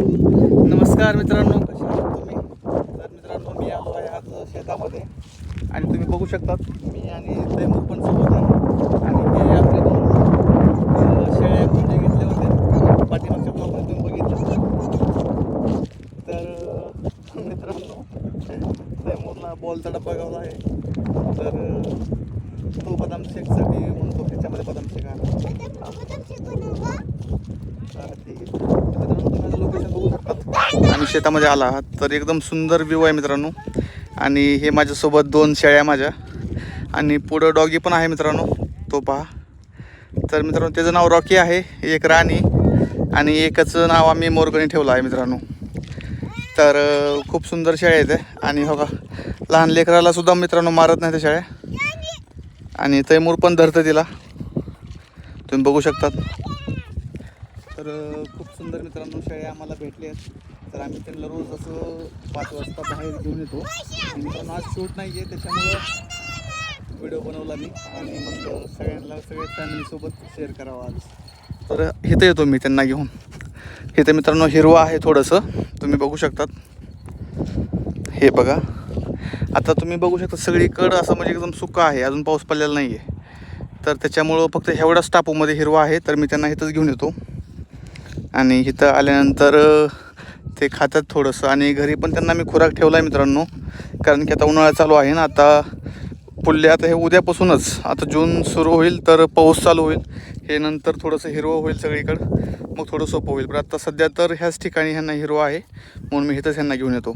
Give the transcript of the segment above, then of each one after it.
नमस्कार मित्रांनो, कसे आहात तुम्ही? तर मित्रांनो, मी आलो आहे आज शेतामध्ये आणि तुम्ही बघू शकतात मी आणि तैमूर पण सोबत आहे. आणि हे आपले दोन शेळ्या म्हणजे घेतले होते पाठीमागच्या ब्लॉगमध्ये तुम्ही बघितलं. तर मित्रांनो, तैमूरला बॉलचा डब्बा गावला आहे. तर तो बदाम शेकसाठी म्हणतो त्याच्यामध्ये बदाम शेक आहे. लोकेशन बघू शकतात आणि शेतामध्ये आला आहात तर एकदम सुंदर व्ह्यू आहे मित्रांनो. आणि हे माझ्यासोबत दोन शेळ्या माझ्या आणि पुढं डॉगी पण आहे मित्रांनो, तो पहा. तर मित्रांनो, त्याचं नाव रॉकी आहे, एक राणी आणि एकचं नाव आम्ही मोरगणी ठेवलं आहे मित्रांनो. तर खूप सुंदर शेळ्या आहेत आणि हो का, लहान लेकराला सुद्धा मित्रांनो मारत नाही त्या शेळ्या. आणि तैमूर पण धरतं तिला, तुम्ही बघू शकतात. तर खूप सुंदर मित्रांनो शेळ्या आम्हाला भेटले आहेत. तर आम्ही त्यांना रोज असं 5 वाजता बाहेर घेऊन येतो. मित्रांनो, आज शूट नाही आहे त्याच्यामुळं व्हिडिओ बनवला मी आणि मग सगळ्या फॅमिलीसोबत शेअर करावा आज. तर इथं येतो मी त्यांना घेऊन. इथं मित्रांनो हिरवा आहे थोडंसं, तुम्ही बघू शकतात. हे बघा, आता तुम्ही बघू शकता सगळीकडं असं म्हणजे एकदम सुकं आहे, अजून पाऊस पडलेला नाही आहे. तर त्याच्यामुळं फक्त एवढाच टापूमध्ये हिरवा आहे. तर मी त्यांना इथंच घेऊन येतो आणि इथं आल्यानंतर ते खातात थोडंसं. आणि घरी पण त्यांना मी खुराक ठेवला आहे मित्रांनो, कारण की आता उन्हाळा चालू आहे ना. आता पुढले आता हे उद्यापासूनच आता जून सुरू होईल तर पाऊस चालू होईल. हे नंतर थोडंसं हिरवं होईल सगळीकडं, मग थोडं सोपं होईल. पण आता सध्या तर ह्याच ठिकाणी ह्यांना हिरवा आहे म्हणून मी इथंच ह्यांना घेऊन येतो.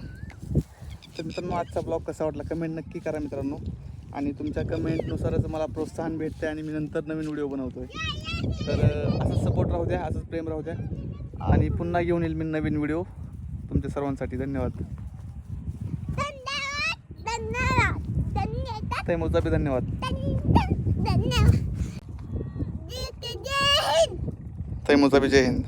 तर मित्रांनो, आजचा ब्लॉग कसा वाटला कमेंट नक्की करा मित्रांनो. आणि तुमच्या कमेंटनुसारच मला प्रोत्साहन भेटते आणि मी नंतर नवीन व्हिडिओ बनवतो आहे. तर असंच सपोर्ट राहू द्या, असंच प्रेम राहू द्या आणि पुन्हा घेऊन येईल मी नवीन व्हिडिओ तुमच्या सर्वांसाठी. धन्यवाद. तैमूरचा बी धन्यवाद. तैमूरचा बी जय हिंद.